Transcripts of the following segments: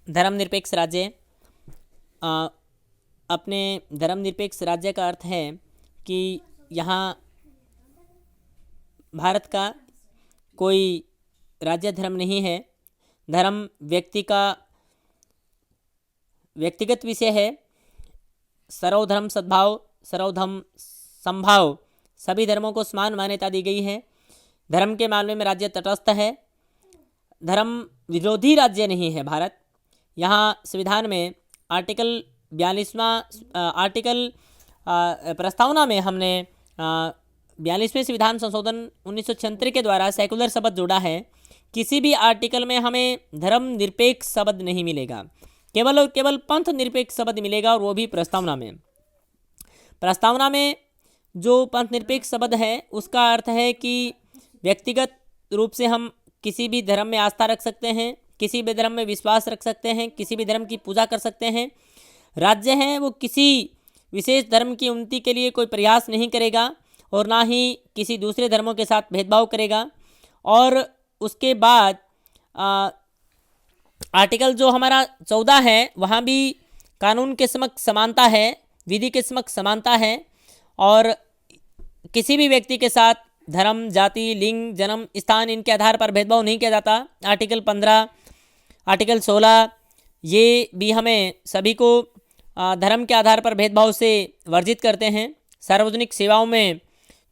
धर्मनिरपेक्ष राज्य अपने धर्मनिरपेक्ष राज्य का अर्थ है कि यहाँ भारत का कोई राज्य धर्म नहीं है। धर्म व्यक्ति का व्यक्तिगत विषय है। सर्वधर्म सद्भाव, सर्वधर्म संभाव, सभी धर्मों को समान मान्यता दी गई है। धर्म के मामले में राज्य तटस्थ है। धर्म विरोधी राज्य नहीं है भारत। यहाँ संविधान में आर्टिकल 42वां प्रस्तावना में हमने 42वें संविधान संशोधन 1976 के द्वारा सेकुलर शब्द जोड़ा है। किसी भी आर्टिकल में हमें धर्म निरपेक्ष शब्द नहीं मिलेगा, केवल और केवल पंथ निरपेक्ष शब्द मिलेगा, और वो भी प्रस्तावना में। प्रस्तावना में जो पंथ निरपेक्ष शब्द है उसका अर्थ है कि व्यक्तिगत रूप से हम किसी भी धर्म में आस्था रख सकते हैं, किसी भी धर्म में विश्वास रख सकते हैं, किसी भी धर्म की पूजा कर सकते हैं। राज्य है वो किसी विशेष धर्म की उन्नति के लिए कोई प्रयास नहीं करेगा और ना ही किसी दूसरे धर्मों के साथ भेदभाव करेगा। और उसके बाद आर्टिकल जो हमारा 14 है वहाँ भी कानून के समक्ष समानता है, विधि के समक्ष समानता है, और किसी भी व्यक्ति के साथ धर्म, जाति, लिंग, जन्म स्थान इनके आधार पर भेदभाव नहीं किया जाता। आर्टिकल 15, आर्टिकल 16 ये भी हमें सभी को धर्म के आधार पर भेदभाव से वर्जित करते हैं। सार्वजनिक सेवाओं में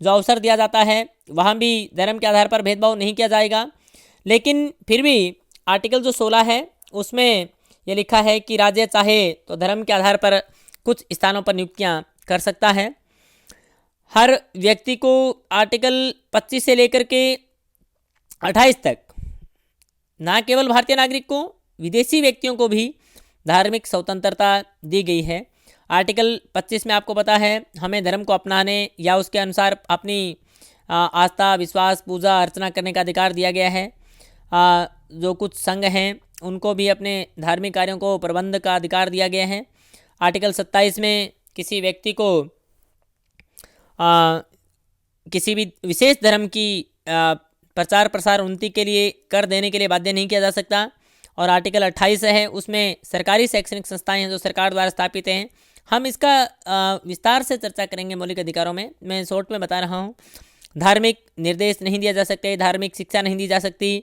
जो अवसर दिया जाता है वहाँ भी धर्म के आधार पर भेदभाव नहीं किया जाएगा। लेकिन फिर भी आर्टिकल जो 16 है उसमें ये लिखा है कि राज्य चाहे तो धर्म के आधार पर कुछ स्थानों पर नियुक्तियाँ कर सकता है। हर व्यक्ति को आर्टिकल 25 से लेकर के 28 तक, ना केवल भारतीय नागरिक को, विदेशी व्यक्तियों को भी धार्मिक स्वतंत्रता दी गई है। आर्टिकल 25 में आपको पता है हमें धर्म को अपनाने या उसके अनुसार अपनी आस्था, विश्वास, पूजा अर्चना करने का अधिकार दिया गया है। जो कुछ संघ हैं उनको भी अपने धार्मिक कार्यों को प्रबंध का अधिकार दिया गया है। आर्टिकल 27 में किसी व्यक्ति को किसी भी विशेष धर्म की प्रचार प्रसार उन्नति के लिए कर देने के लिए बाध्य नहीं किया जा सकता। और आर्टिकल 28 है उसमें सरकारी शैक्षणिक संस्थाएं हैं जो सरकार द्वारा स्थापित हैं। हम इसका विस्तार से चर्चा करेंगे मौलिक अधिकारों में, मैं शॉर्ट में बता रहा हूँ। धार्मिक निर्देश नहीं दिया जा सकते, धार्मिक शिक्षा नहीं दी जा सकती।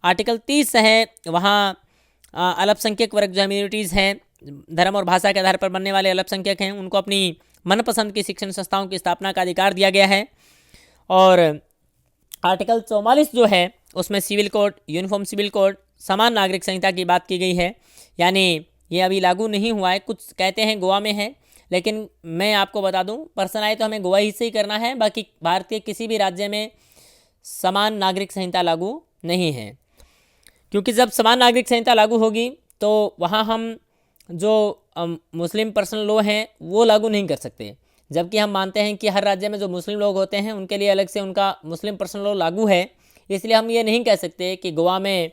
आर्टिकल 30 है वहाँ अल्पसंख्यक वर्ग जो मिनोरिटीज़ हैं, धर्म और भाषा के आधार पर बनने वाले अल्पसंख्यक हैं, उनको अपनी मनपसंद की शिक्षण संस्थाओं की स्थापना का अधिकार दिया गया है। और आर्टिकल 44 जो है उसमें civil code, uniform civil code, समान नागरिक संहिता की बात की गई है। यानी ये अभी लागू नहीं हुआ है, कुछ कहते हैं गोवा में है, लेकिन मैं आपको बता दूं पर्सन आए तो हमें गोवा ही से ही करना है, बाकी भारत के किसी भी राज्य में समान नागरिक संहिता लागू नहीं है। क्योंकि जब समान नागरिक संहिता लागू होगी तो वहाँ हम जो मुस्लिम पर्सनल लॉ हैं वो लागू नहीं कर सकते, जबकि हम मानते हैं कि हर राज्य में जो मुस्लिम लोग होते हैं उनके लिए अलग से उनका मुस्लिम पर्सनल लॉ लागू है। इसलिए हम ये नहीं कह सकते कि गोवा में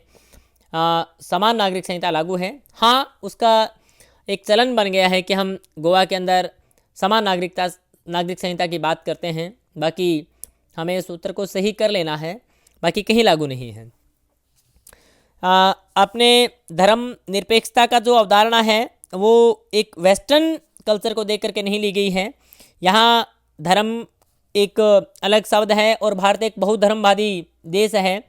समान नागरिक संहिता लागू है। हाँ, उसका एक चलन बन गया है कि हम गोवा के अंदर समान नागरिक संहिता की बात करते हैं, बाकी हमें इस सूत्र को सही कर लेना है, बाकी कहीं लागू नहीं है। अपने धर्म निरपेक्षता का जो अवधारणा है वो एक वेस्टर्न कल्चर को देख करके नहीं ली गई है। यहाँ धर्म एक अलग शब्द है और भारत एक बहुधर्मवादी देश है,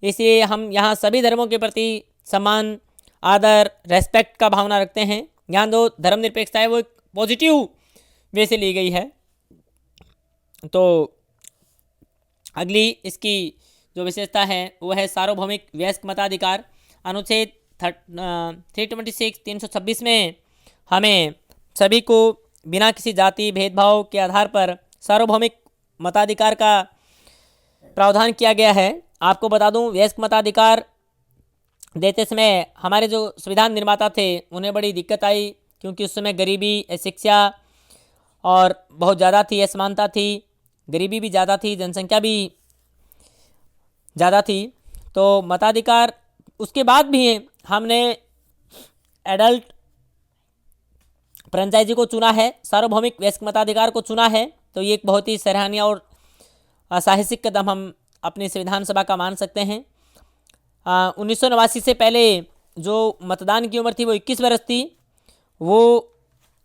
इसलिए हम यहाँ सभी धर्मों के प्रति सम्मान, आदर, रेस्पेक्ट का भावना रखते हैं। यहाँ जो धर्मनिरपेक्षता है वो एक पॉजिटिव वे से ली गई है। तो अगली इसकी जो विशेषता है वो है सार्वभौमिक वयस्क मताधिकार। अनुच्छेद 326 326 में हमें सभी को बिना किसी जाति भेदभाव के आधार पर सार्वभौमिक मताधिकार का प्रावधान किया गया है। आपको बता दूं वयस्क मताधिकार देते समय हमारे जो संविधान निर्माता थे उन्हें बड़ी दिक्कत आई, क्योंकि उस समय गरीबी, शिक्षा और बहुत ज़्यादा थी, असमानता थी, गरीबी भी ज़्यादा थी, जनसंख्या भी ज़्यादा थी। तो मताधिकार उसके बाद भी हमने एडल्ट फ्रेंचाइजी को चुना है, सार्वभौमिक वयस्क मताधिकार को चुना है। तो ये एक बहुत ही सराहनीय और साहसिक कदम हम अपनी संविधान सभा का मान सकते हैं। 1989 से पहले जो मतदान की उम्र थी वो 21 वर्ष थी। वो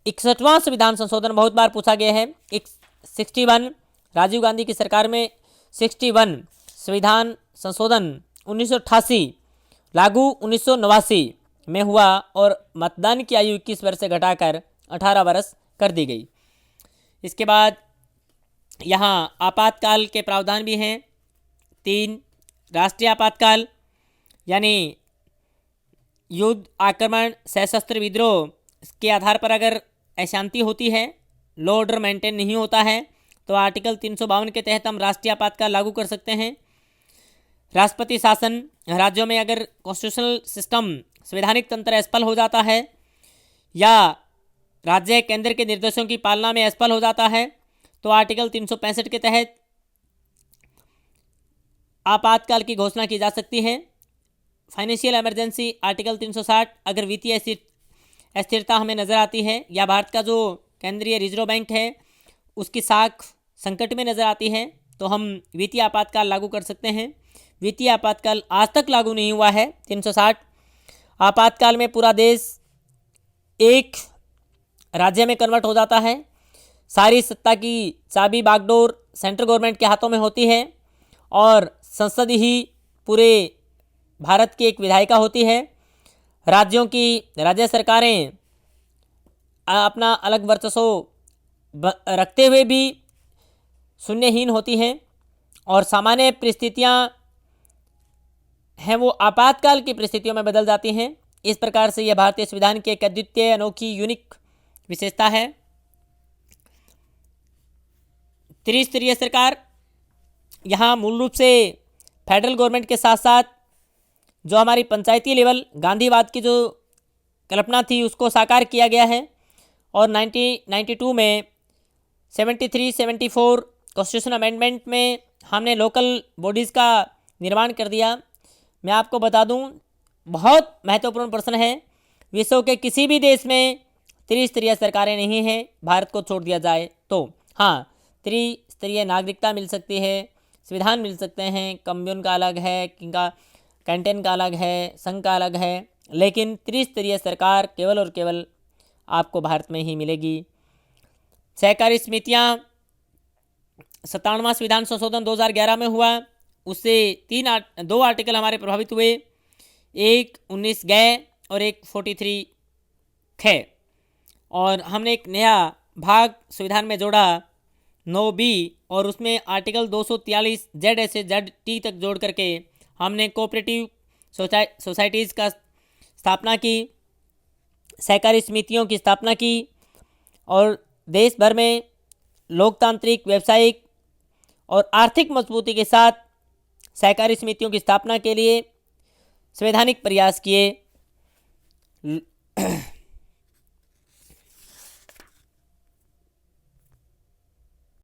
61वां संविधान संशोधन बहुत बार पूछा गया है। 61 राजीव गांधी की सरकार में 61 संविधान संशोधन 1988 लागू 1989 में हुआ और मतदान की आयु 21 वर्ष से घटाकर 18 वर्ष कर दी गई। इसके बाद यहाँ आपातकाल के प्रावधान भी हैं 3। राष्ट्रीय आपातकाल यानी युद्ध, आक्रमण, सशस्त्र विद्रोह के आधार पर अगर अशांति होती है, लॉ ऑर्डर मेंटेन नहीं होता है, तो आर्टिकल 352 के तहत हम राष्ट्रीय आपातकाल लागू कर सकते हैं। राष्ट्रपति शासन, राज्यों में अगर कॉन्स्टिट्यूशनल सिस्टम, संवैधानिक तंत्र असफल हो जाता है या राज्य केंद्र के निर्देशों की पालना में असफल हो जाता है, तो आर्टिकल 365 के तहत आपातकाल की घोषणा की जा सकती है। फाइनेंशियल इमरजेंसी आर्टिकल 360, अगर वित्तीय अस्थिरता हमें नज़र आती है या भारत का जो केंद्रीय रिजर्व बैंक है उसकी साख संकट में नज़र आती है, तो हम वित्तीय आपातकाल लागू कर सकते हैं। वित्तीय आपातकाल आज तक लागू नहीं हुआ है 360। आपातकाल में पूरा देश एक राज्य में कन्वर्ट हो जाता है। सारी सत्ता की चाबी बागडोर सेंट्रल गवर्नमेंट के हाथों में होती है और संसद ही पूरे भारत की एक विधायिका होती है। राज्यों की राज्य सरकारें अपना अलग वर्चस्व रखते हुए भी शून्यहीन होती हैं और सामान्य परिस्थितियां हैं वो आपातकाल की परिस्थितियों में बदल जाती हैं। इस प्रकार से यह भारतीय संविधान की एक अद्वितीय, अनोखी, यूनिक विशेषता है। त्रिस्तरीय सरकार, यहाँ मूल रूप से फेडरल गवर्नमेंट के साथ साथ जो हमारी पंचायती लेवल गांधीवाद की जो कल्पना थी उसको साकार किया गया है और 1992 में 73, 74 कॉन्स्टिट्यूशन अमेंडमेंट में हमने लोकल बॉडीज़ का निर्माण कर दिया। मैं आपको बता दूं, बहुत महत्वपूर्ण प्रश्न है, विश्व के किसी भी देश में त्रिस्तरीय सरकारें नहीं हैं, भारत को छोड़ दिया जाए तो। हाँ, त्रिस्तरीय नागरिकता मिल सकती है, संविधान मिल सकते हैं, कम्युन का अलग है, कैंटेन का अलग है, संघ का अलग है, लेकिन त्रिस्तरीय सरकार केवल और केवल आपको भारत में ही मिलेगी। सहकारी समितियाँ 57वां संविधान संशोधन 2011 में हुआ, उससे 2 आर्टिकल हमारे प्रभावित हुए, एक 19 गए और एक 43 खे, और हमने एक नया भाग संविधान में जोड़ा 9B और उसमें आर्टिकल 243 जेड से जेड टी तक जोड़ करके हमने कोऑपरेटिव सोसाइटीज़ का स्थापना की, सहकारी समितियों की स्थापना की और देश भर में लोकतांत्रिक, व्यावसायिक और आर्थिक मजबूती के साथ सहकारी समितियों की स्थापना के लिए संवैधानिक प्रयास किए।